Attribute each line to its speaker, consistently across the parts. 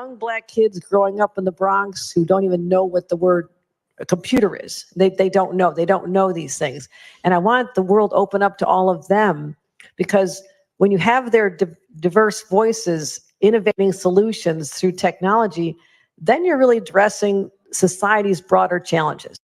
Speaker 1: young black kids growing up in the Bronx who don't even know what the word a computer is. They don't know. They don't know these things. And I want the world open up to all of them, because when you have their diverse voices innovating solutions through technology, then you're really addressing society's broader challenges.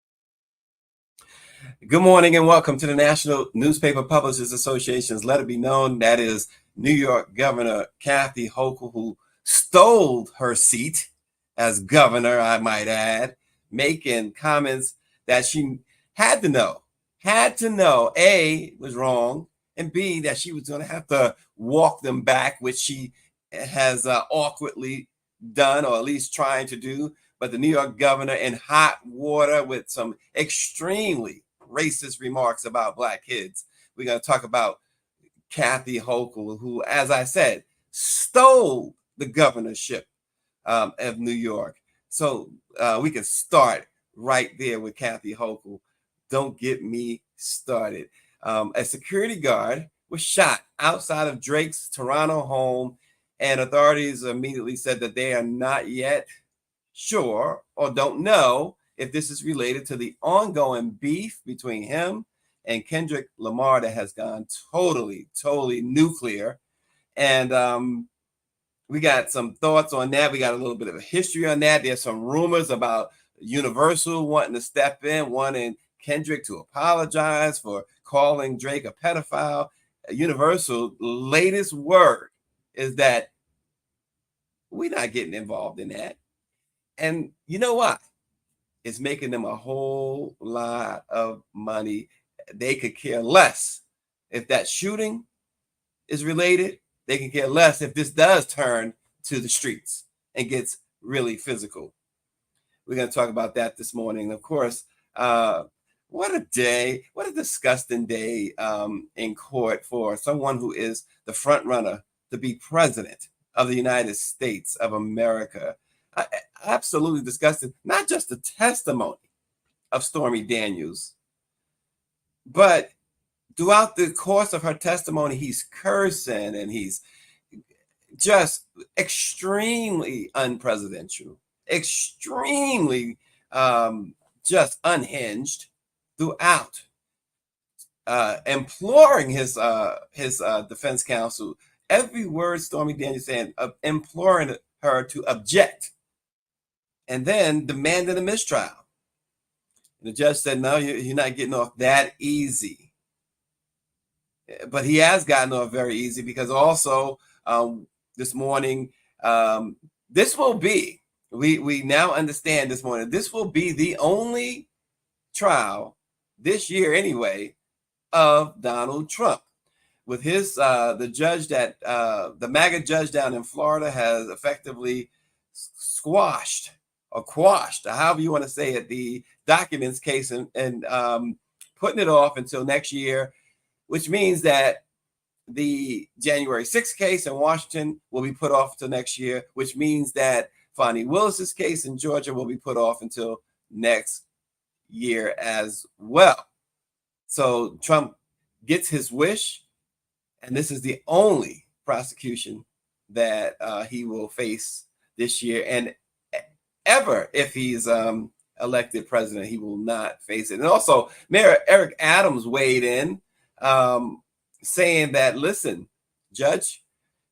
Speaker 2: Good morning and welcome to the National Newspaper Publishers Association's Let It Be Known. That is New York Governor Kathy Hochul, who stole her seat as governor, I might add, making comments that she had to know, A, was wrong, and B, that she was going to have to walk them back, which she has awkwardly done, or at least trying to do. But the New York governor in hot water with some extremely racist remarks about black kids. We're going to talk about Kathy Hochul, who, as I said, stole the governorship of New York. So we can start right there with Kathy Hochul. Don't get me started. A security guard was shot outside of Drake's Toronto home, and authorities immediately said that they are not yet sure or don't know if this is related to the ongoing beef between him and Kendrick Lamar that has gone totally nuclear. And we got some thoughts on that. We got a little bit of a history on that. There's some rumors about Universal wanting to step in, wanting Kendrick to apologize for calling Drake a pedophile. Universal latest word is that we're not getting involved in that. And you know what? It's making them a whole lot of money. They could care less if that shooting is related. They can care less if this does turn to the streets and gets really physical. We're going to talk about that this morning. Of course, what a day, what a disgusting day in court for someone who is the front runner to be president of the United States of America. Absolutely disgusting. Not just the testimony of Stormy Daniels, but throughout the course of her testimony, he's cursing and he's just extremely unpresidential, extremely just unhinged throughout, imploring his defense counsel. Every word Stormy Daniels saying, imploring her to object, and then demanded a mistrial. And the judge said, no, you're not getting off that easy. But he has gotten off very easy, because also this morning, this will be, we now understand this morning, this will be the only trial this year anyway of Donald Trump. With his, the judge that, the MAGA judge down in Florida has effectively squashed or quashed, or however you want to say it, the documents case, and putting it off until next year, which means that the January 6th case in Washington will be put off until next year, which means that Fonnie Willis's case in Georgia will be put off until next year as well. So Trump gets his wish, and this is the only prosecution that he will face this year. And ever, if he's elected president, he will not face it. And also, Mayor Eric Adams weighed in, saying that, listen, Judge,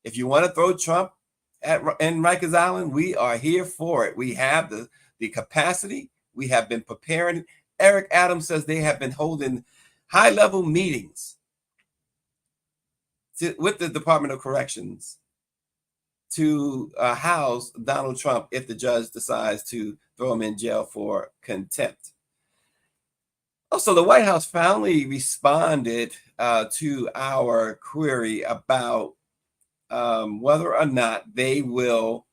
Speaker 2: if you want to throw Trump in Rikers Island, we are here for it. We have the capacity. We have been preparing. Eric Adams says they have been holding high-level meetings with the Department of Corrections to house Donald Trump if the judge decides to throw him in jail for contempt. Also, the White House finally responded to our query about whether or not they will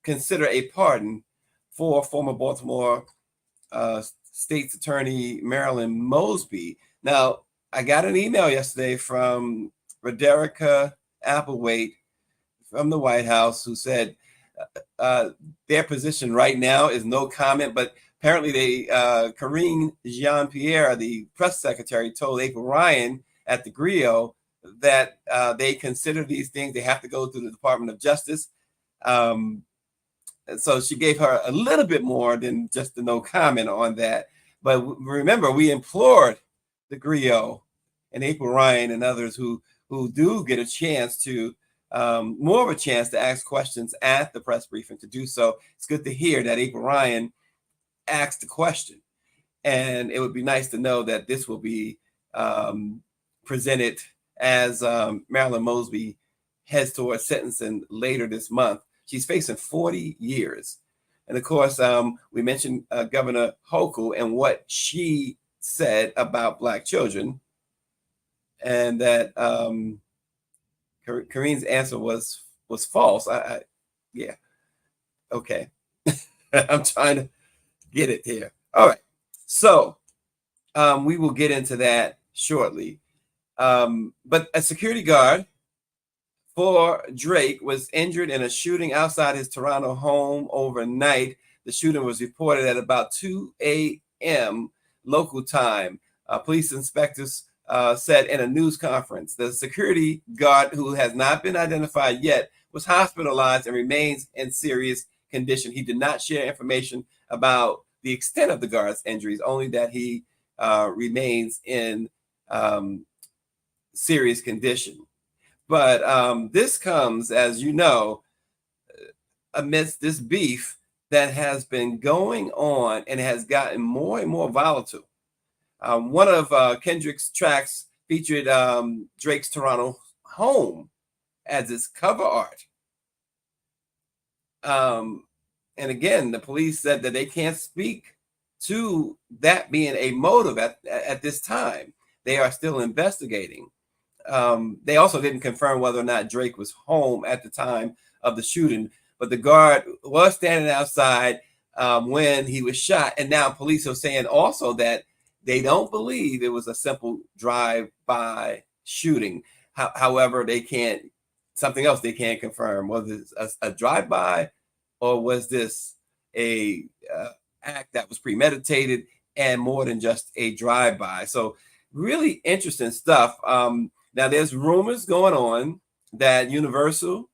Speaker 2: consider a pardon for former Baltimore State's Attorney Marilyn Mosby. Now, I got an email yesterday from Roderica Applewhite from the White House, who said their position right now is no comment, but apparently Karine Jean-Pierre, the press secretary, told April Ryan at the Griot that they consider these things. They have to go through the Department of Justice. So she gave her a little bit more than just the no comment on that. But remember, we implored the griot and April Ryan and others who do get a chance to more of a chance to ask questions at the press briefing to do so. It's good to hear that April Ryan asked the question, and it would be nice to know that this will be presented as Marilyn Mosby heads towards sentencing later this month. She's facing 40 years. And of course, we mentioned Governor Hochul and what she said about Black children, and that Kareen's answer was false. Yeah, okay. I'm trying to get it here. All right, so we will get into that shortly. But a security guard for Drake was injured in a shooting outside his Toronto home overnight. The shooting was reported at about 2 a.m. local time. Police inspectors said in a news conference. The security guard, who has not been identified yet, was hospitalized and remains in serious condition. He did not share information about the extent of the guard's injuries, only that he remains in serious condition. But this comes, as you know, amidst this beef that has been going on and has gotten more and more volatile. One of Kendrick's tracks featured Drake's Toronto home as its cover art. And again, the police said that they can't speak to that being a motive at this time. They are still investigating. They also didn't confirm whether or not Drake was home at the time of the shooting, but the guard was standing outside when he was shot. And now police are saying also that they don't believe it was a simple drive-by shooting. However, they can't, something else they can't confirm. Was it a drive-by, or was this a act that was premeditated and more than just a drive-by? So really interesting stuff. Now, there's rumors going on that Universal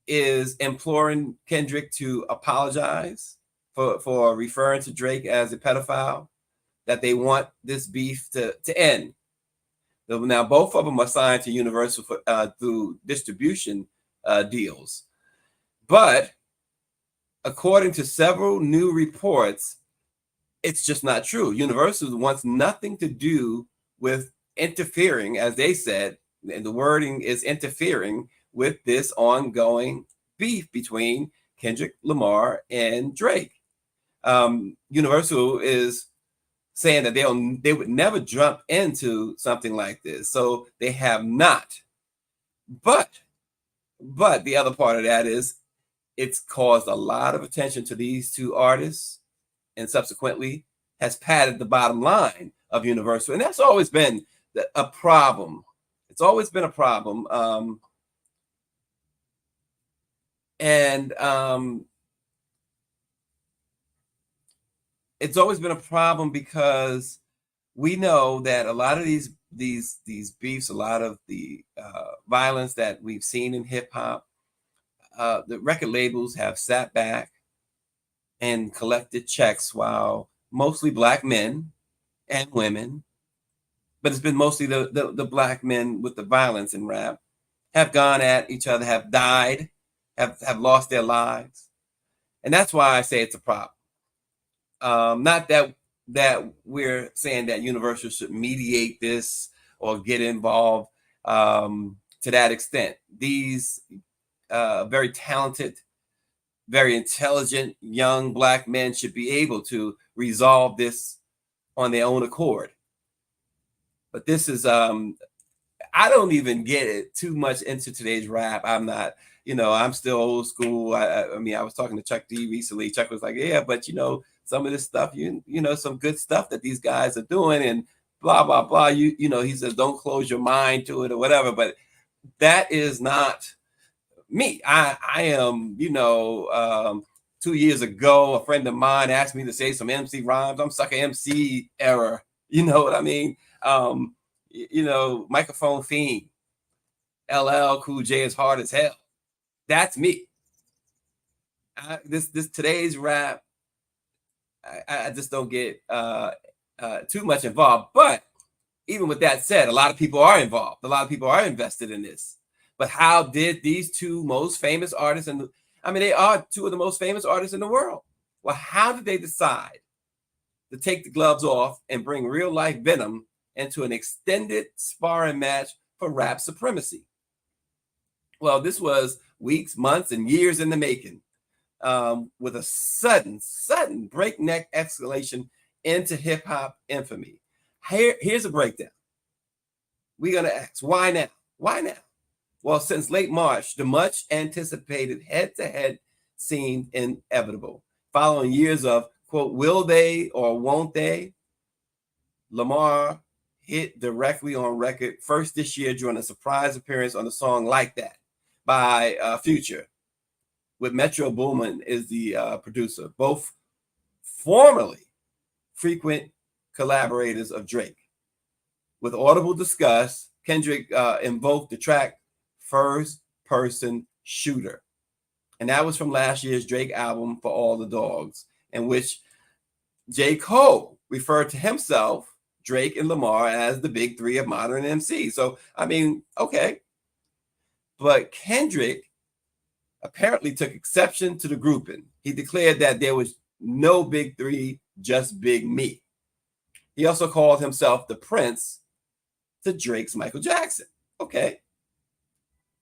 Speaker 2: is imploring Kendrick to apologize for referring to Drake as a pedophile, that they want this beef to end. Now, both of them are signed to Universal through distribution deals. But according to several new reports, it's just not true. Universal wants nothing to do with interfering, as they said, and the wording is interfering with this ongoing beef between Kendrick Lamar and Drake. Universal is saying that they would never jump into something like this, so they have not. But the other part of that is it's caused a lot of attention to these two artists, and subsequently has padded the bottom line of Universal, and that's always been a problem. It's always been a problem. It's always been a problem because we know that a lot of these beefs, a lot of the violence that we've seen in hip hop, the record labels have sat back and collected checks while mostly Black men and women, but it's been mostly the Black men with the violence in rap, have gone at each other, have died, have lost their lives. And that's why I say it's a problem. Not that we're saying that Universal should mediate this or get involved to that extent. These very talented, very intelligent young Black men should be able to resolve this on their own accord. But this is, I don't even get it too much into today's rap. I'm not, I'm still old school. I mean, I was talking to Chuck D recently. Chuck was like, yeah, but some of this stuff, some good stuff that these guys are doing and blah, blah, blah. He says, don't close your mind to it or whatever. But that is not me. I am, 2 years ago, a friend of mine asked me to say some MC rhymes. I'm sucker MC era. You know what I mean? Microphone fiend, LL Cool J is hard as hell. That's me. this today's rap, I just don't get too much involved. But even with that said, a lot of people are involved. A lot of people are invested in this. But how did these two most famous artists, they are two of the most famous artists in the world. Well, how did they decide to take the gloves off and bring real life venom into an extended sparring match for rap supremacy? Well, this was weeks, months, and years in the making, with a sudden breakneck escalation into hip hop infamy. Here's a breakdown. We're going to ask, why now? Why now? Well, since late March, the much anticipated head-to-head seemed inevitable. Following years of, quote, will they or won't they, Lamar hit directly on record first this year during a surprise appearance on the song Like That by Future, with Metro Boomin is the producer, both formerly frequent collaborators of Drake. With audible disgust, Kendrick invoked the track First Person Shooter. And that was from last year's Drake album, For All the Dogs, in which J. Cole referred to himself, Drake, and Lamar as the big three of modern MC. So, okay. But Kendrick apparently took exception to the grouping. He declared that there was no big three, just big me. He also called himself the Prince to Drake's Michael Jackson. Okay.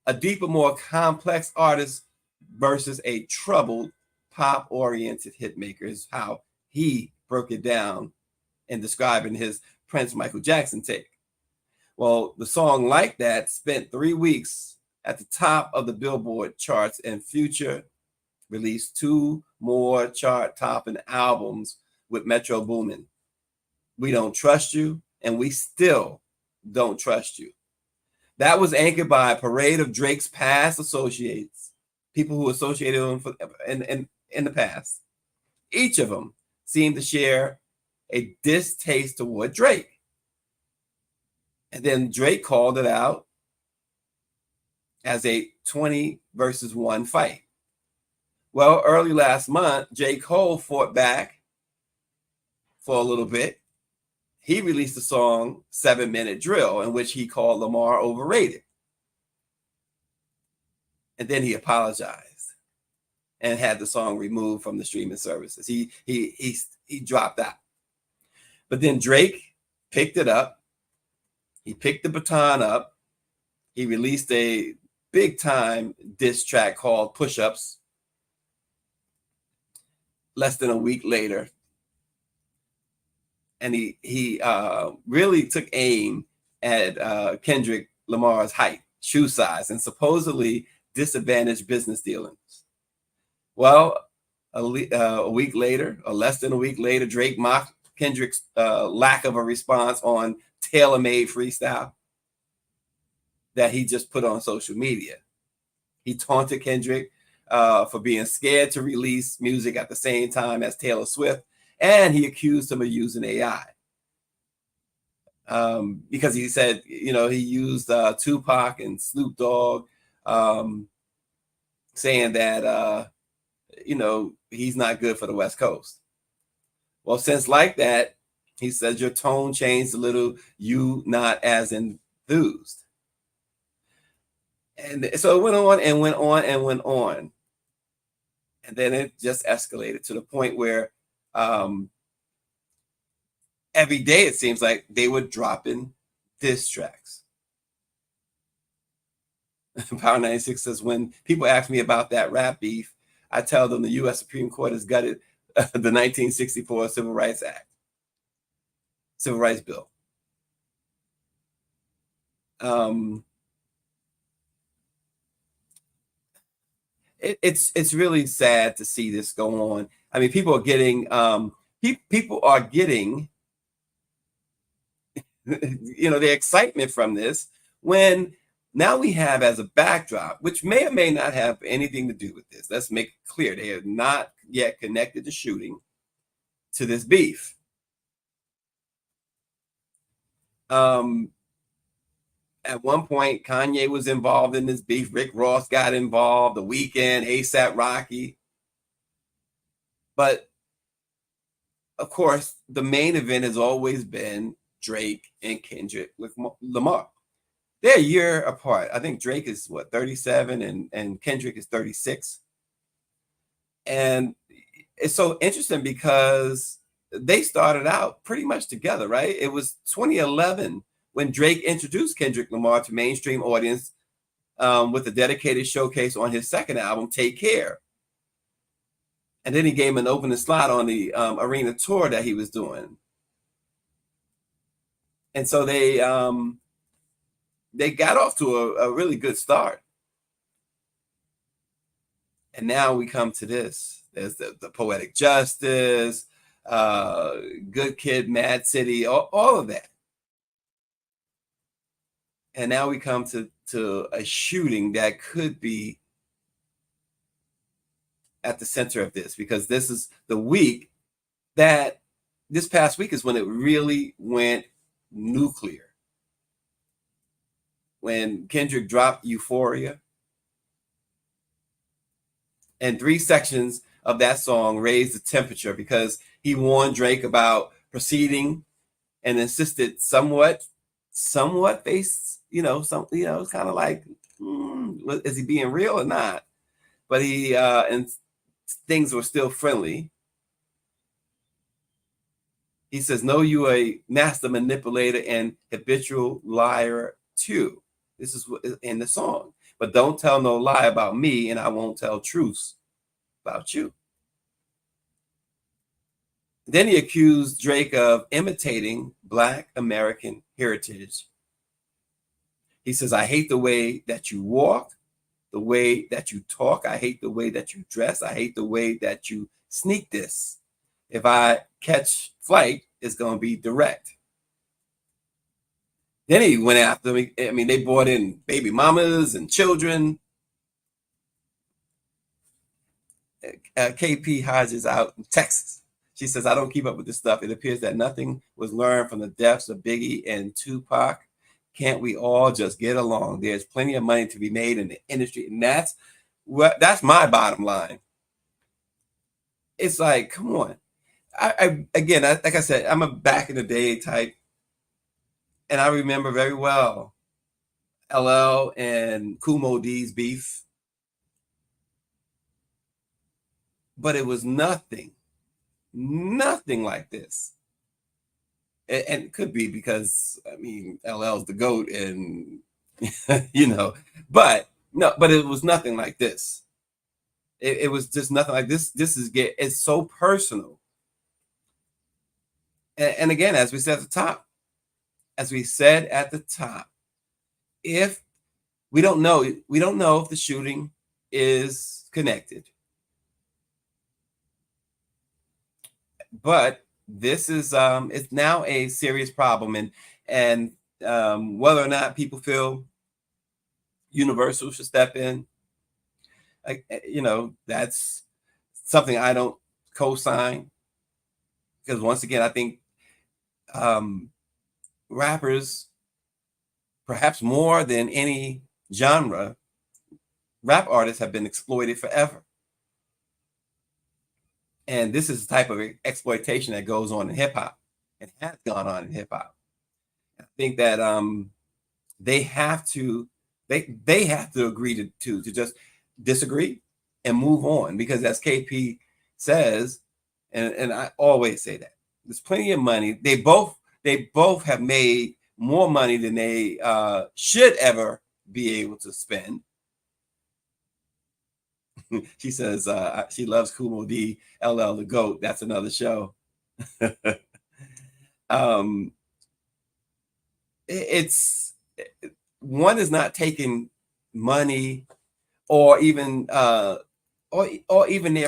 Speaker 2: A deeper, more complex artist versus a troubled, pop-oriented hitmaker is how he broke it down in describing his Prince Michael Jackson take. Well, the song Like That spent 3 weeks at the top of the Billboard charts, and Future released 2 more chart-topping albums with Metro Boomin. We Don't Trust You, and We Still Don't Trust You. That was anchored by a parade of Drake's past associates, people who associated him in the past. Each of them seemed to share a distaste toward Drake. And then Drake called it out as a 20 versus 1 fight. Well, early last month, J. Cole fought back for a little bit. He released the song 7 Minute Drill, in which he called Lamar overrated. And then he apologized and had the song removed from the streaming services. He dropped out. But then Drake picked it up. He picked the baton up. He released a big time diss track called Push Ups less than a week later. And he really took aim at Kendrick Lamar's height, shoe size, and supposedly disadvantaged business dealings. Well, a week later, or less than a week later, Drake mocked Kendrick's lack of a response on tailor-made freestyle that he just put on social media. He taunted Kendrick for being scared to release music at the same time as Taylor Swift, and he accused him of using AI because he said, he used Tupac and Snoop Dogg, saying that, he's not good for the West Coast. Well, since Like That, he says your tone changed a little, you not as enthused. And so it went on and went on and went on. And then it just escalated to the point where every day it seems like they were dropping diss tracks. Power 96 says, when people ask me about that rap beef, I tell them the U.S. Supreme Court has gutted the 1964 Civil Rights Bill. It's really sad to see this go on. I mean, people are getting the excitement from this, when now we have as a backdrop, which may or may not have anything to do with this. Let's make it clear. They have not yet connected the shooting to this beef. At one point, Kanye was involved in this beef. Rick Ross got involved. The Weeknd, A$AP Rocky. But of course, the main event has always been Drake and Kendrick Lamar. They're a year apart. I think Drake is what, 37 and Kendrick is 36. And it's so interesting because they started out pretty much together, right? It was 2011 when Drake introduced Kendrick Lamar to mainstream audience with a dedicated showcase on his second album, Take Care. And then he gave him an opening slot on the arena tour that he was doing. And so they got off to a really good start. And now we come to this. There's the Poetic Justice, Good Kid, Mad City, all of that. And now we come to a shooting that could be at the center of this, because this is the week that this past week is when it really went nuclear. When Kendrick dropped Euphoria, and 3 sections of that song raised the temperature because he warned Drake about proceeding and insisted somewhat based, it's kind of like, is he being real or not? But he and things were still friendly. He says, "No, you a master manipulator and habitual liar too." This is in the song. But don't tell no lie about me, and I won't tell truths about you. Then he accused Drake of imitating Black American heritage. He says, "I hate the way that you walk, the way that you talk. I hate the way that you dress. I hate the way that you sneak this. If I catch flight, it's going to be direct." Then he went after me. I mean, they brought in baby mamas and children. KP Hodges out in Texas. She says, "I don't keep up with this stuff. It appears that nothing was learned from the deaths of Biggie and Tupac. Can't we all just get along? There's plenty of money to be made in the industry." And that's my bottom line. It's like, come on. Like I said, I'm a back in the day type. And I remember very well LL and Kumo D's beef. But it was nothing like this. And it could be because, I mean, LL's the GOAT and, but it was nothing like this. It was just nothing like this. It's so personal. And again, as we said at the top, if we don't know if the shooting is connected. But this is it's now a serious problem, and whether or not people feel Universal should step in, that's something I don't co-sign, because once again, I think rappers, perhaps more than any genre, rap artists have been exploited forever. And this is the type of exploitation that goes on in hip hop and has gone on in hip hop. I think that they have to agree to just disagree and move on, because as KP says, and I always say that there's plenty of money. They both have made more money than they should ever be able to spend. She says she loves Kumo D, LL the GOAT. That's another show. It's one is not taking money or even their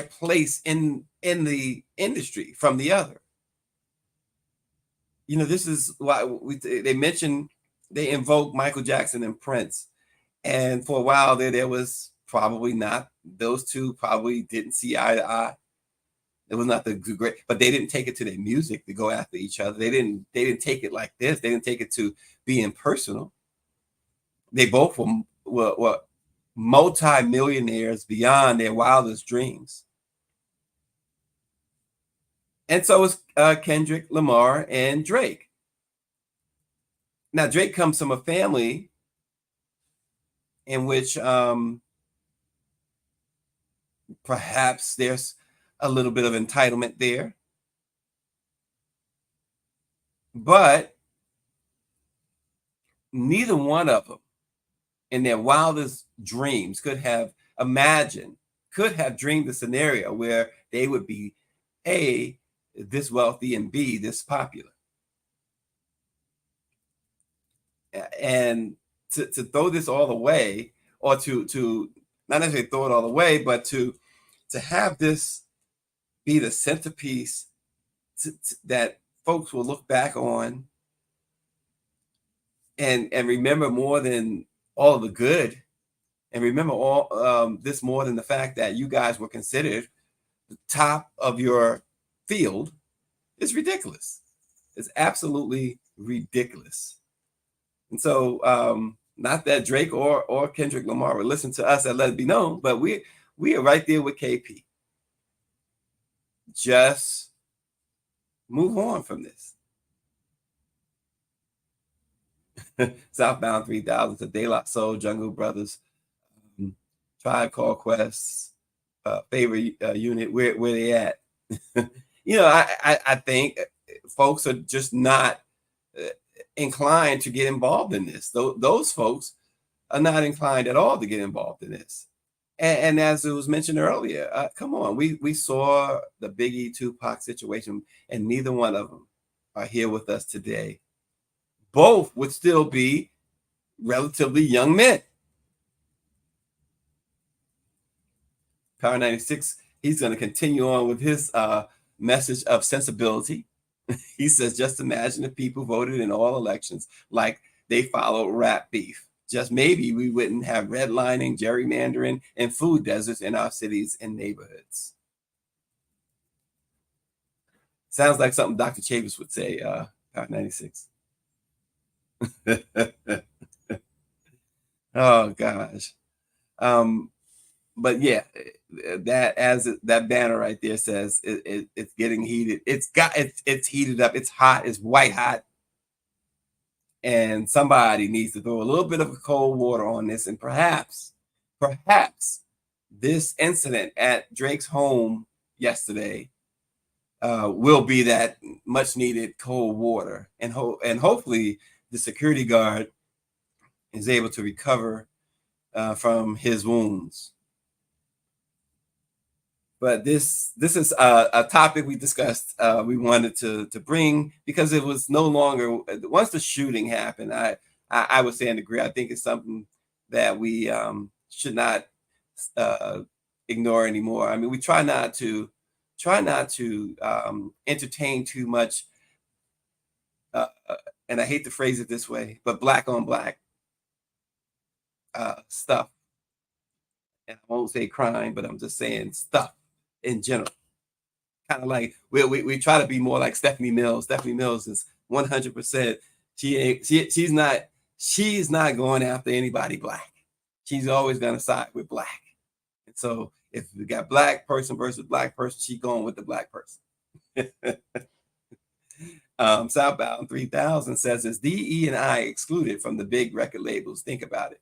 Speaker 2: place in the industry from the other. This is why they invoked Michael Jackson and Prince, and for a while there was probably not, those two probably didn't see eye to eye. It was not the great, but they didn't take it to their music to go after each other. They didn't take it like this. They didn't take it to being personal. They both were multi-millionaires beyond their wildest dreams. And so is Kendrick Lamar and Drake. Now, Drake comes from a family in which perhaps there's a little bit of entitlement there. But neither one of them in their wildest dreams could have imagined, could have dreamed a scenario where they would be A, this wealthy, and B, this popular. And to throw this all away, or to not necessarily throw it all away, but to have this be the centerpiece that folks will look back on and remember more than all of the good, and remember all this more than the fact that you guys were considered the top of your field, is ridiculous. It's absolutely ridiculous. And so, not that Drake or Kendrick Lamar would listen to us and let it be known, but we are right there with KP. Just move on from this. Southbound 3000 to De La Soul, Jungle Brothers, Tribe Called Quest, favorite unit, where they at? You know, I think folks are just not inclined to get involved in this. Those folks are not inclined at all to get involved in this. And as it was mentioned earlier, come on, we saw the Biggie Tupac situation, and neither one of them are here with us today. Both would still be relatively young men. Power 96, he's going to continue on with his message of sensibility. He says, just imagine if people voted in all elections like they followed rap beef. Just maybe we wouldn't have redlining, gerrymandering, and food deserts in our cities and neighborhoods. Sounds like something Dr. Chavis would say, Power 96. Oh, gosh. But yeah, that banner right there says it's getting heated. It's heated up. It's hot. It's white hot. And somebody needs to throw a little bit of cold water on this. And perhaps this incident at Drake's home yesterday will be that much needed cold water. And hopefully the security guard is able to recover from his wounds. But this is a topic we discussed. We wanted to bring because it was no longer, once the shooting happened. I would say and agree. I think it's something that we should not ignore anymore. I mean, we try not to entertain too much. And I hate to phrase it this way, but black on black stuff. And I won't say crime, but I'm just saying stuff in general. Kind of like we try to be more like Stephanie Mills. Stephanie Mills is 100%. She's not going after anybody black. She's always going to side with black. And so if we got black person versus black person, she's going with the black person. Southbound 3000 says, is DE and I excluded from the big record labels? Think about it.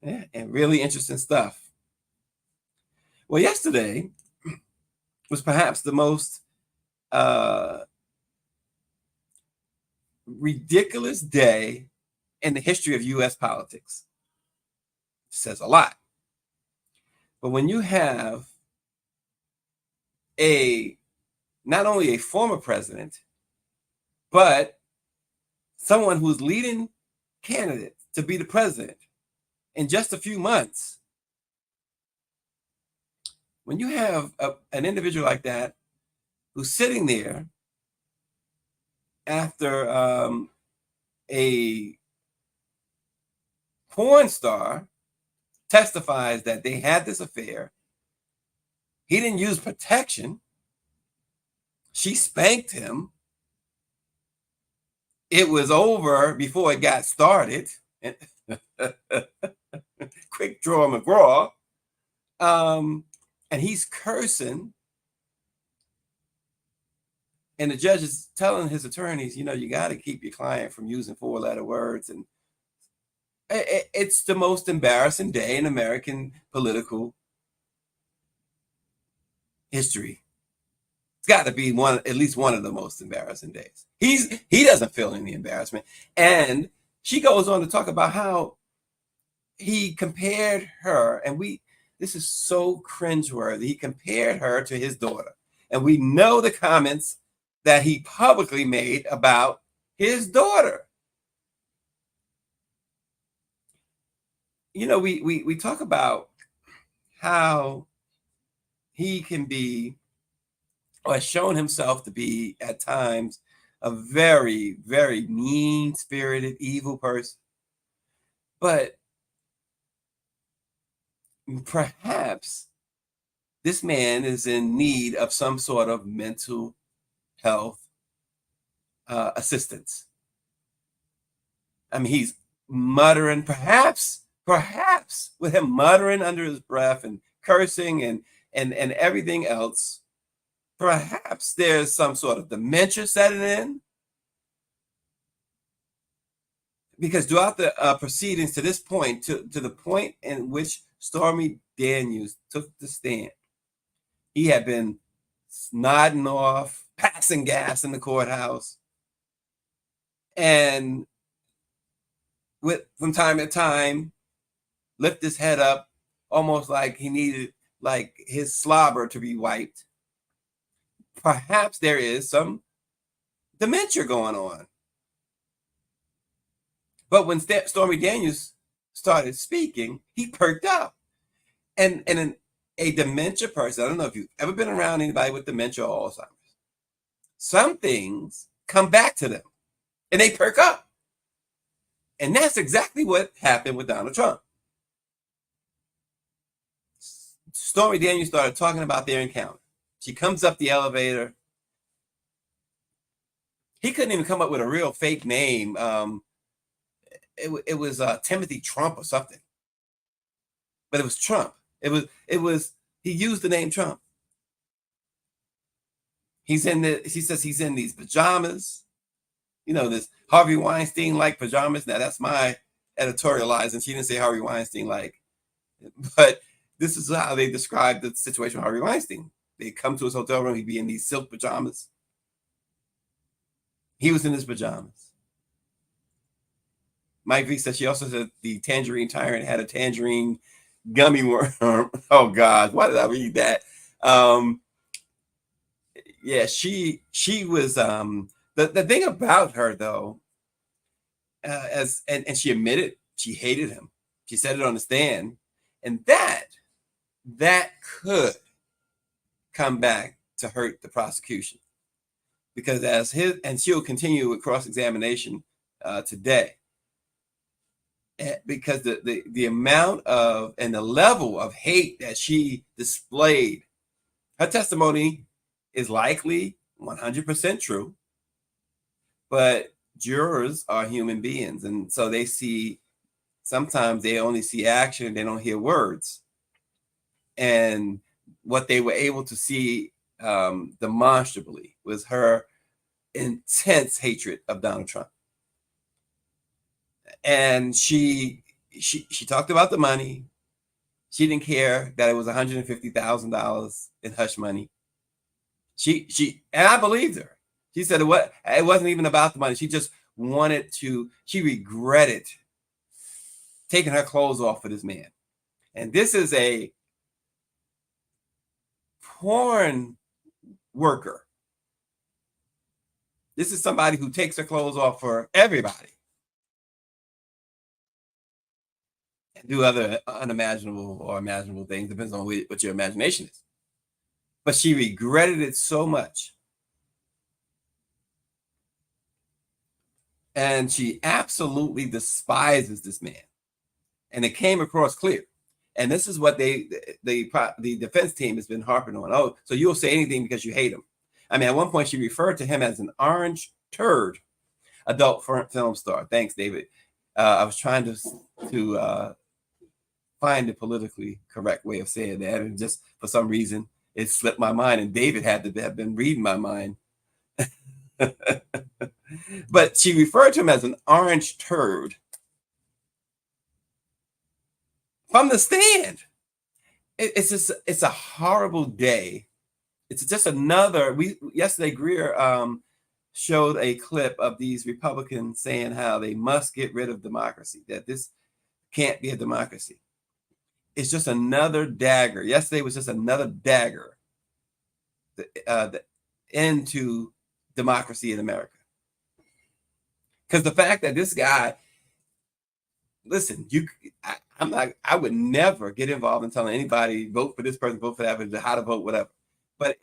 Speaker 2: Yeah, and really interesting stuff. Well, yesterday was perhaps the most ridiculous day in the history of U.S. politics. It says a lot. But when you have not only a former president, but someone who's leading candidate to be the president in just a few months, when you have an individual like that who's sitting there after a porn star testifies that they had this affair, he didn't use protection, she spanked him, it was over before it got started, quick draw McGraw, and he's cursing And the judge is telling his attorneys, you know, you got to keep your client from using 4-letter words. And it's the most embarrassing day in American political history. It's got to be at least one of the most embarrassing days. He doesn't feel any embarrassment. And she goes on to talk about how he compared her, and this is so cringeworthy. He compared her to his daughter. And we know the comments that he publicly made about his daughter. You know, we talk about how he can be, or has shown himself to be at times, a very, very mean-spirited, evil person. But perhaps this man is in need of some sort of mental health assistance. I mean, he's muttering, perhaps with him muttering under his breath and cursing and everything else. Perhaps there's some sort of dementia setting in. Because throughout the proceedings to this point, to the point in which Stormy Daniels took the stand, he had been nodding off, passing gas in the courthouse, and from time to time, lift his head up, almost like he needed like his slobber to be wiped. Perhaps there is some dementia going on. But when Stormy Daniels started speaking, he perked up. And a dementia person, I don't know if you've ever been around anybody with dementia or Alzheimer's, some things come back to them and they perk up. And that's exactly what happened with Donald Trump. Stormy Daniels started talking about their encounter. She comes up the elevator. He couldn't even come up with a real fake name. It was Timothy Trump or something, but it was Trump. He used the name Trump. She says he's in these pajamas, you know, this Harvey Weinstein like pajamas. Now that's my editorializing. She didn't say Harvey Weinstein like, but this is how they described the situation with Harvey Weinstein. They come to his hotel room, he'd be in these silk pajamas. He was in his pajamas. Mike V said she also said the tangerine tyrant had a tangerine gummy worm. Oh God, why did I read that? Yeah, she was the thing about her though, and she admitted she hated him. She said it on the stand, and that could come back to hurt the prosecution, because and she'll continue with cross-examination today, because the amount of and the level of hate that she displayed, her testimony is likely 100% true, but jurors are human beings, and so sometimes they only see action, they don't hear words. And what they were able to see demonstrably was her intense hatred of Donald Trump. And she talked about the money. She didn't care that it was $150,000 in hush money. And I believed her. She said it wasn't even about the money. She just she regretted taking her clothes off for this man. And this is a porn worker. This is somebody who takes her clothes off for everybody and do other unimaginable or imaginable things. Depends on what your imagination is. But she regretted it so much. And she absolutely despises this man. And it came across clear. And this is what the defense team has been harping on. Oh, so you'll say anything because you hate him. I mean, at one point she referred to him as an orange turd adult film star. Thanks, David. I was trying to find the politically correct way of saying that, and just for some reason it slipped my mind. And David had to have been reading my mind But she referred to him as an orange turd from the stand. It's a horrible day. It's just another. Yesterday Greer showed a clip of these Republicans saying how they must get rid of democracy, that this can't be a democracy. It's just another dagger. Yesterday was just another dagger into democracy in America. Because the fact that this guy, listen, I would never get involved in telling anybody vote for this person, vote for that, how to vote, whatever. But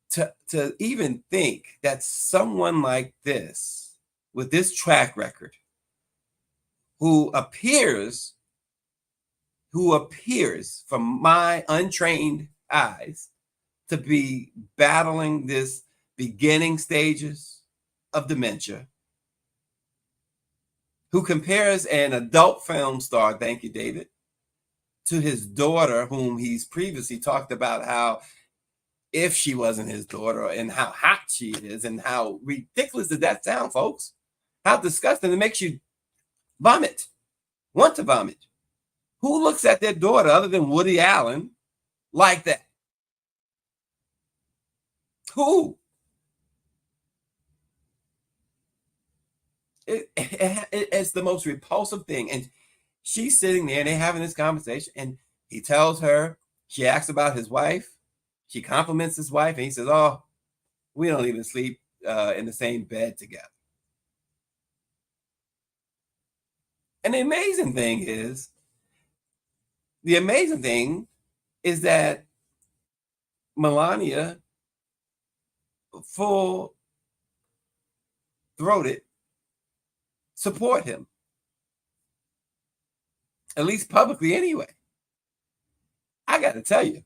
Speaker 2: to even think that someone like this, with this track record, who appears from my untrained eyes to be battling this beginning stages of dementia, who compares an adult film star, thank you, David, to his daughter, whom he's previously talked about how, if she wasn't his daughter, and how hot she is, and how ridiculous does that sound, folks? How disgusting. It makes you vomit, want to vomit. Who looks at their daughter other than Woody Allen like that? Who? It's the most repulsive thing. And she's sitting there and they're having this conversation, and he tells her, she asks about his wife. She compliments his wife, and he says, oh, we don't even sleep in the same bed together. And the amazing thing is that Melania full-throated support him, at least publicly anyway. I got to tell you,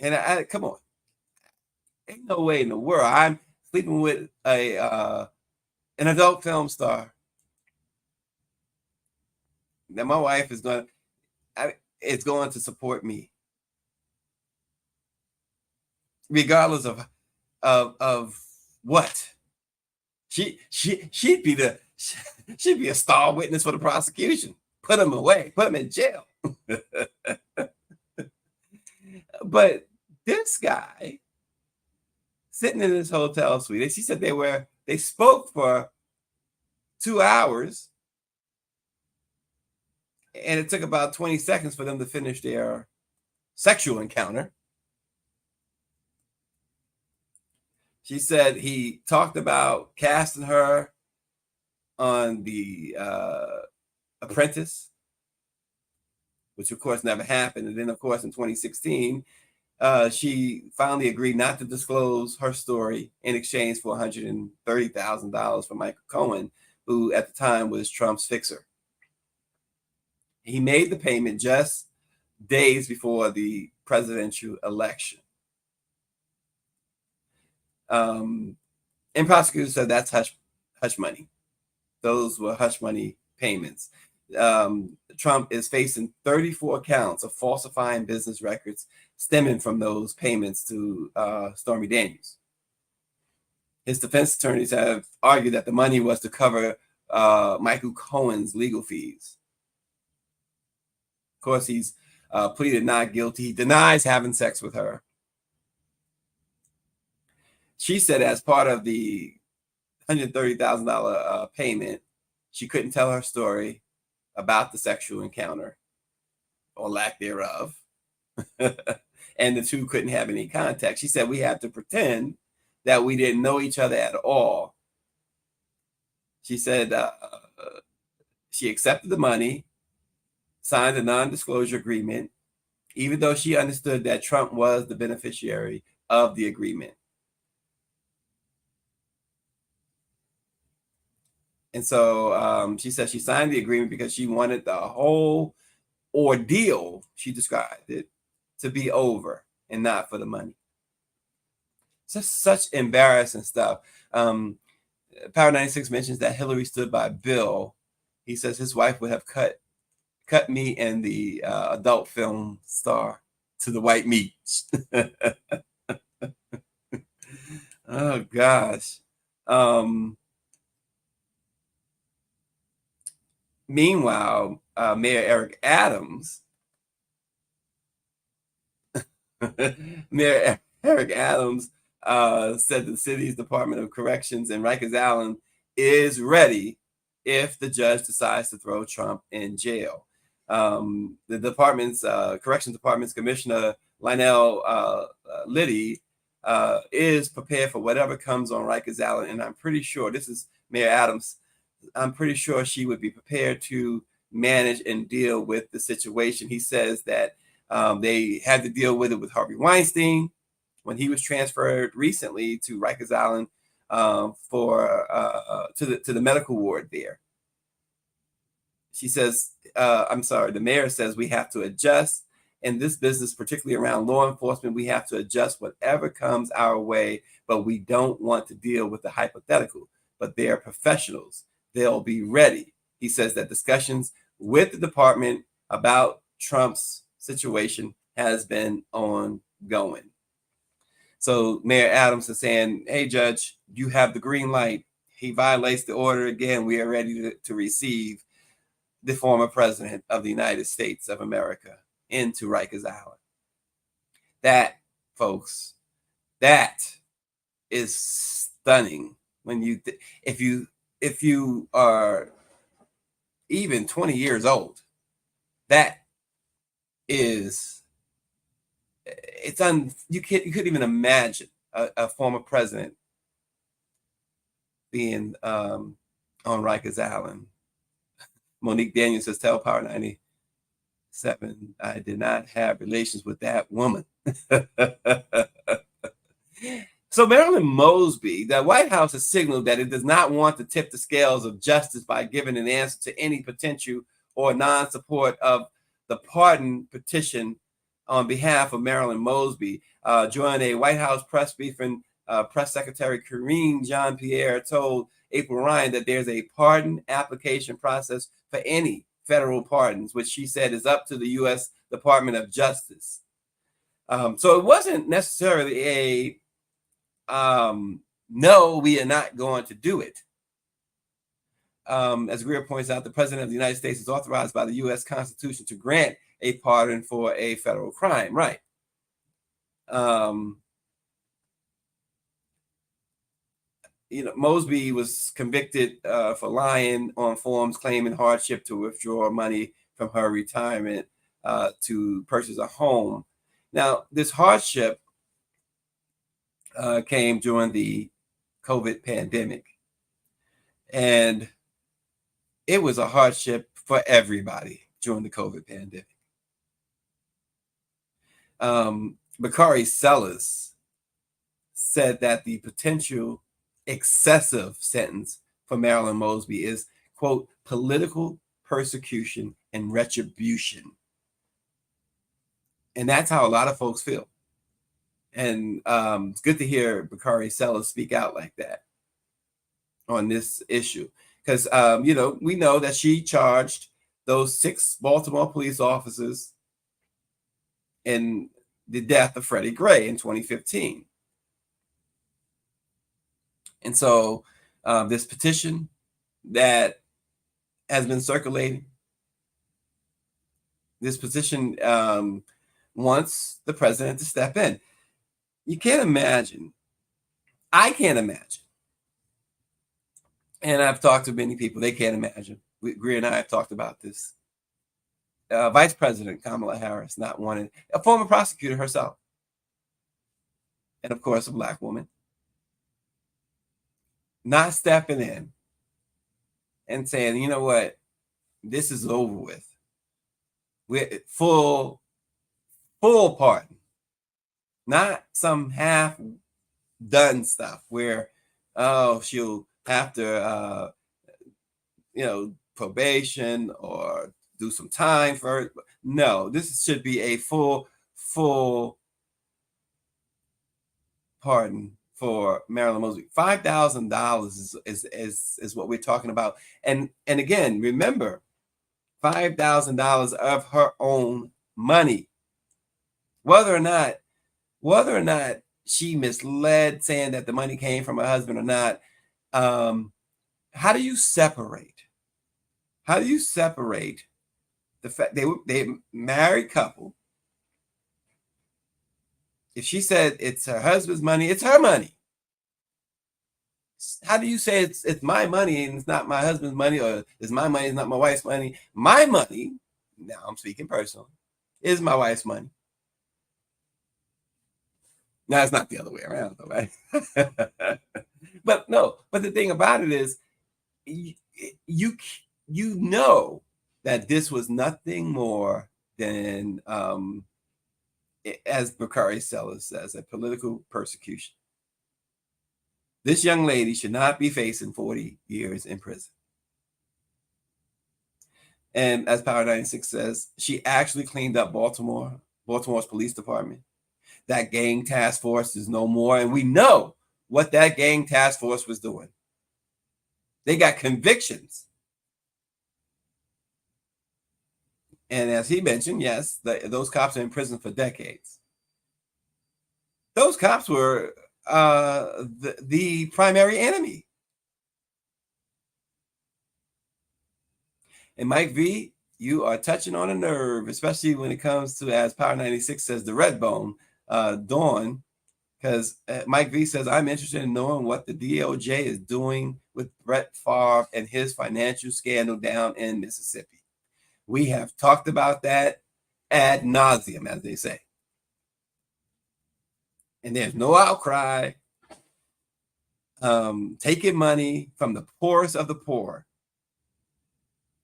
Speaker 2: and I come on, ain't no way in the world I'm sleeping with an adult film star. Now my wife is going to support me, regardless of what. She'd be a star witness for the prosecution. Put him away. Put him in jail. But this guy sitting in his hotel suite, she said they spoke for 2 hours, and it took about 20 seconds for them to finish their sexual encounter. She said he talked about casting her on The Apprentice, which of course never happened. And then of course in 2016, she finally agreed not to disclose her story in exchange for $130,000 from Michael Cohen, who at the time was Trump's fixer. He made the payment just days before the presidential election. And prosecutors said that's hush money. Those were hush money payments. Trump is facing 34 counts of falsifying business records stemming from those payments to Stormy Daniels. His defense attorneys have argued that the money was to cover Michael Cohen's legal fees. Of course, he's pleaded not guilty. He denies having sex with her. She said as part of the $130,000 payment, she couldn't tell her story about the sexual encounter or lack thereof. And the two couldn't have any contact. She said we have to pretend that we didn't know each other at all. She said she accepted the money, signed a non-disclosure agreement, even though she understood that Trump was the beneficiary of the agreement. And so she said she signed the agreement because she wanted the whole ordeal, she described it, to be over and not for the money. Just such embarrassing stuff. Power 96 mentions that Hillary stood by Bill. He says his wife would have cut me and the adult film star to the white meat. Oh gosh. Meanwhile, Mayor Eric Adams, Mayor Eric Adams said the city's Department of Corrections in Rikers Island is ready if the judge decides to throw Trump in jail. The department's Corrections Department's Commissioner Lionel Liddy is prepared for whatever comes on Rikers Island, and I'm pretty sure this is Mayor Adams. I'm pretty sure she would be prepared to manage and deal with the situation. He says that they had to deal with it with Harvey Weinstein when he was transferred recently to Rikers Island to the medical ward there. She says, the mayor says we have to adjust in this business, particularly around law enforcement. We have to adjust whatever comes our way, but we don't want to deal with the hypothetical. But they are professionals. They'll be ready. He says that discussions with the department about Trump's situation has been ongoing. So Mayor Adams is saying, hey, Judge, you have the green light. He violates the order again. We are ready to receive the former president of the United States of America into Rikers Island. That, folks, that is stunning. When if you are even 20 years old, that is, you couldn't even imagine a former president being on Rikers Island. Monique Daniels says, tell Power 97, I did not have relations with that woman. So Marilyn Mosby, the White House has signaled that it does not want to tip the scales of justice by giving an answer to any potential or non-support of the pardon petition on behalf of Marilyn Mosby. During a White House press briefing, Press Secretary Karine Jean-Pierre told April Ryan that there's a pardon application process for any federal pardons, which she said is up to the U.S. Department of Justice. So it wasn't necessarily a no, we are not going to do it. As Greer points out, the President of the United States is authorized by the U.S. Constitution to grant a pardon for a federal crime, right? Mosby was convicted for lying on forms claiming hardship to withdraw money from her retirement to purchase a home. Now, this hardship came during the COVID pandemic, and it was a hardship for everybody during the COVID pandemic. Bakari Sellers said that the potential excessive sentence for Marilyn Mosby is, quote, political persecution and retribution. And that's how a lot of folks feel. And it's good to hear Bakari Sellers speak out like that on this issue. Because, we know that she charged those 6 Baltimore police officers in the death of Freddie Gray in 2015. And so this petition that has been circulating, this petition wants the president to step in. You can't imagine. I can't imagine. And I've talked to many people. They can't imagine. Greer and I have talked about this. Vice President Kamala Harris not wanting, a former prosecutor herself, and of course a Black woman, not stepping in and saying, you know what, this is over with. We're full pardon, not some half done stuff where, she'll have to, probation or do some time for it. No, this should be a full pardon for Marilyn Mosby. $5,000 is what we're talking about. And again, remember, $5,000 of her own money. Whether or not she misled, saying that the money came from her husband or not. How do you separate? How do you separate the fact they married couple? If she said it's her husband's money, it's her money. How do you say it's my money and it's not my husband's money, or it's my money, it's not my wife's money? My money, now I'm speaking personally, is my wife's money. Now it's not the other way around, though, right? But the thing about it is, you know that this was nothing more than, as Bakari Sellers says, a political persecution. This young lady should not be facing 40 years in prison. And as Power 96 says, she actually cleaned up Baltimore's police department. That gang task force is no more. And we know what that gang task force was doing. They got convictions. And as he mentioned, yes, those cops are in prison for decades. Those cops were the primary enemy. And Mike V, you are touching on a nerve, especially when it comes to, as Power 96 says, the red bone, Dawn, because Mike V says, I'm interested in knowing what the DOJ is doing with Brett Favre and his financial scandal down in Mississippi. We have talked about that ad nauseum, as they say. And there's no outcry. Taking money from the poorest of the poor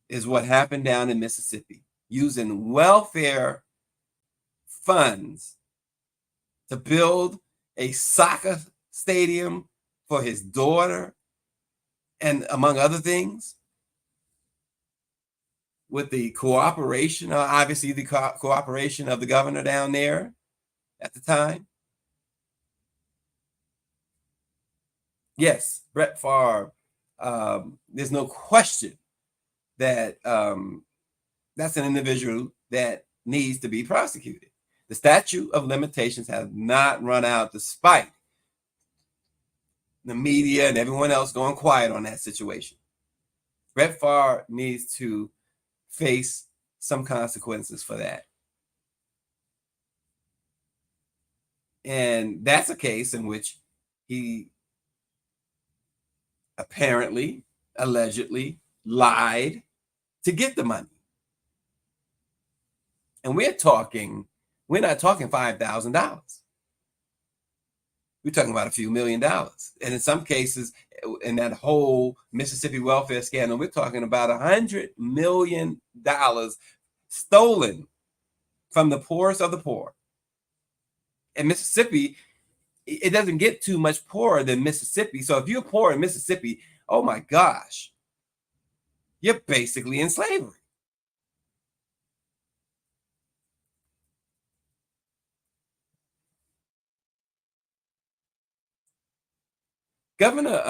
Speaker 2: is what happened down in Mississippi, using welfare funds to build a soccer stadium for his daughter, and among other things, with the cooperation, obviously the cooperation of the governor down there at the time. Yes, Brett Favre, there's no question that that's an individual that needs to be prosecuted. The statute of limitations has not run out, despite the media and everyone else going quiet on that situation. Brett Favre needs to face some consequences for that. And that's a case in which he apparently, allegedly lied to get the money. And we're not talking $5,000. We're talking about a few $1 million. And in some cases, in that whole Mississippi welfare scandal, we're talking about $100 million stolen from the poorest of the poor. And Mississippi, it doesn't get too much poorer than Mississippi. So if you're poor in Mississippi, oh my gosh, you're basically in slavery. Governor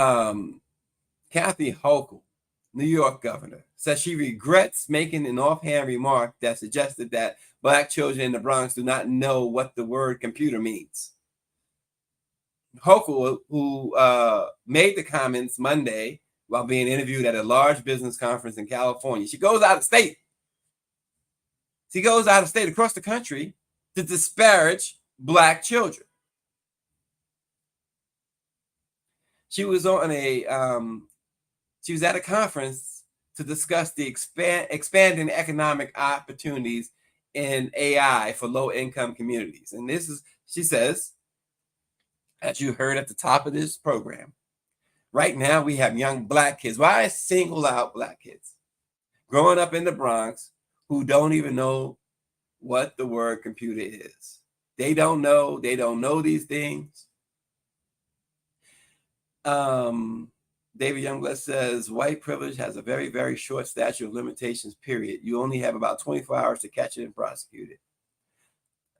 Speaker 2: Kathy Hochul, New York governor, says she regrets making an offhand remark that suggested that Black children in the Bronx do not know what the word computer means. Hochul, who made the comments Monday while being interviewed at a large business conference in California. She goes out of state. She goes out of state across the country to disparage Black children. She was on she was at a conference to discuss the expanding economic opportunities in AI for low-income communities. And this is, she says, as you heard at the top of this program, right now we have young Black kids. Why single out Black kids growing up in the Bronx who don't even know what the word computer is? They don't know these things. David Youngblood says white privilege has a very, very short statute of limitations, period. You only have about 24 hours to catch it and prosecute it.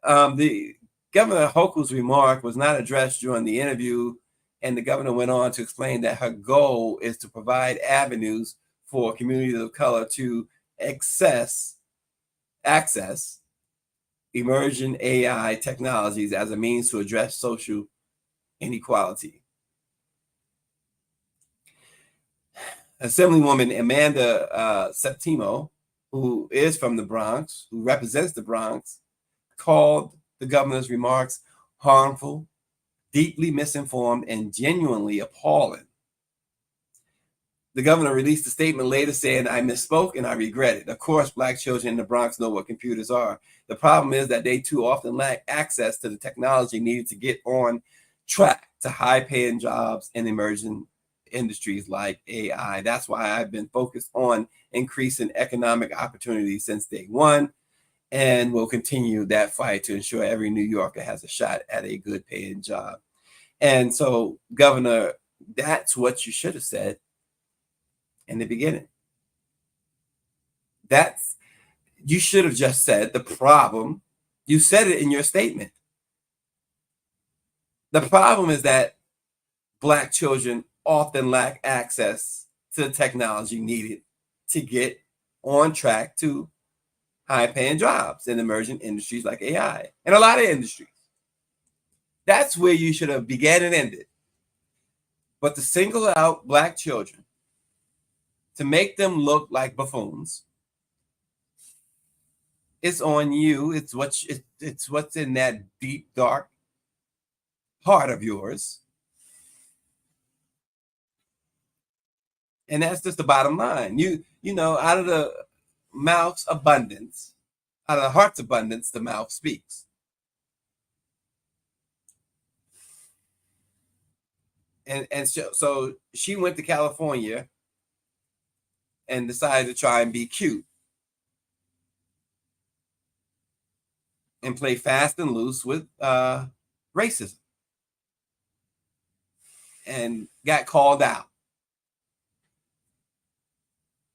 Speaker 2: The Governor Hochul's remark was not addressed during the interview, and the governor went on to explain that her goal is to provide avenues for communities of color to access emerging AI technologies as a means to address social inequality. Assemblywoman Amanda Septimo, who is from the Bronx, who represents the Bronx, called the governor's remarks harmful, deeply misinformed, and genuinely appalling. The governor released a statement later saying, "I misspoke and I regret it. Of course, Black children in the Bronx know what computers are. The problem is that they too often lack access to the technology needed to get on track to high-paying jobs in emerging industries like AI. That's why I've been focused on increasing economic opportunities since day one, and will continue that fight to ensure every New Yorker has a shot at a good paying job." And so, Governor, that's what you should have said in the beginning. You should have just said the problem. You said it in your statement. The problem is that Black children often lack access to the technology needed to get on track to high-paying jobs in emerging industries like AI and a lot of industries. That's where you should have began and ended. But to single out Black children, to make them look like buffoons, it's on you. It's what's in that deep, dark heart of yours. And that's just the bottom line. You know, out of the mouth's abundance, out of the heart's abundance, the mouth speaks. And so she went to California and decided to try and be cute and play fast and loose with racism, and got called out.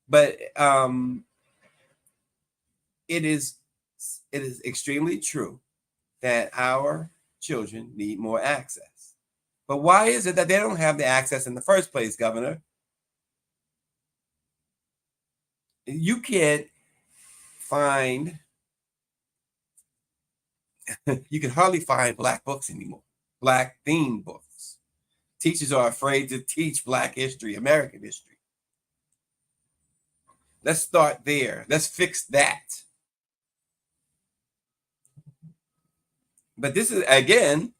Speaker 2: But it is extremely true that our children need more access. But why is it that they don't have the access in the first place, Governor? You can't find, you can hardly find Black books anymore, Black themed books. Teachers are afraid to teach Black history, American history. Let's start there. Let's fix that. But this is, again,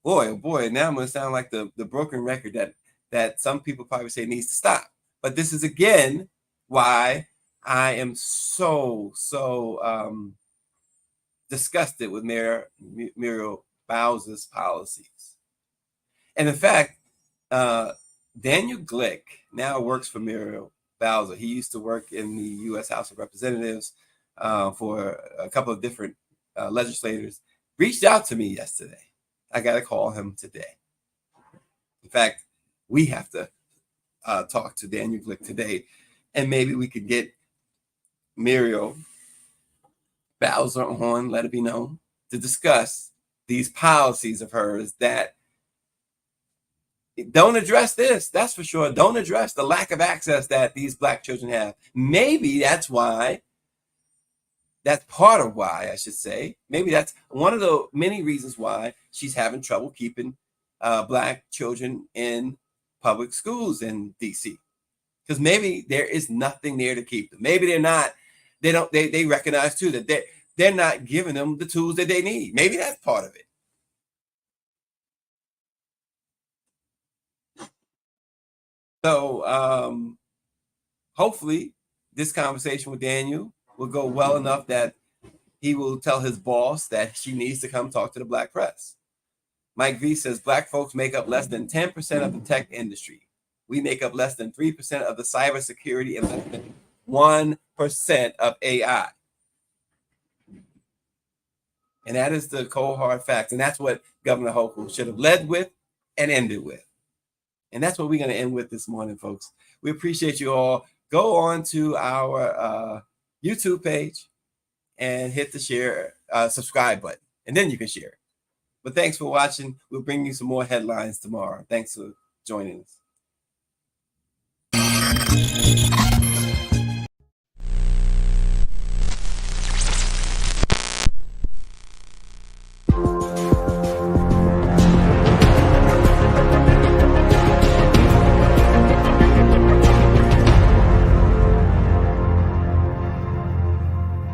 Speaker 2: boy, oh boy, now I'm going to sound like the broken record that some people probably say needs to stop. But this is, again, why I am so disgusted with Mayor Muriel Bowser's policies. And in fact, Daniel Glick now works for Muriel Bowser. He used to work in the U.S. House of Representatives for a couple of different legislators. Reached out to me yesterday. I got to call him today. In fact, we have to talk to Daniel Glick today, and maybe we could get Muriel Bowser on, let it be known, to discuss these policies of hers that don't address this. That's for sure. Don't address the lack of access that these Black children have. Maybe that's why. That's part of why, I should say. Maybe that's one of the many reasons why she's having trouble keeping Black children in public schools in DC. Because maybe there is nothing there to keep them. Maybe they recognize too that they're not giving them the tools that they need. Maybe that's part of it. So hopefully this conversation with Daniel will go well enough that he will tell his boss that she needs to come talk to the Black press. Mike V says Black folks make up less than 10% of the tech industry. We make up less than 3% of the cybersecurity and less than 1% of AI. And that is the cold hard facts. And that's what Governor Hochul should have led with and ended with. And that's what we're going to end with this morning, folks. We appreciate you all. Go on to our YouTube page and hit the share, subscribe button, and then you can share it. But thanks for watching. We'll bring you some more headlines tomorrow. Thanks for joining us.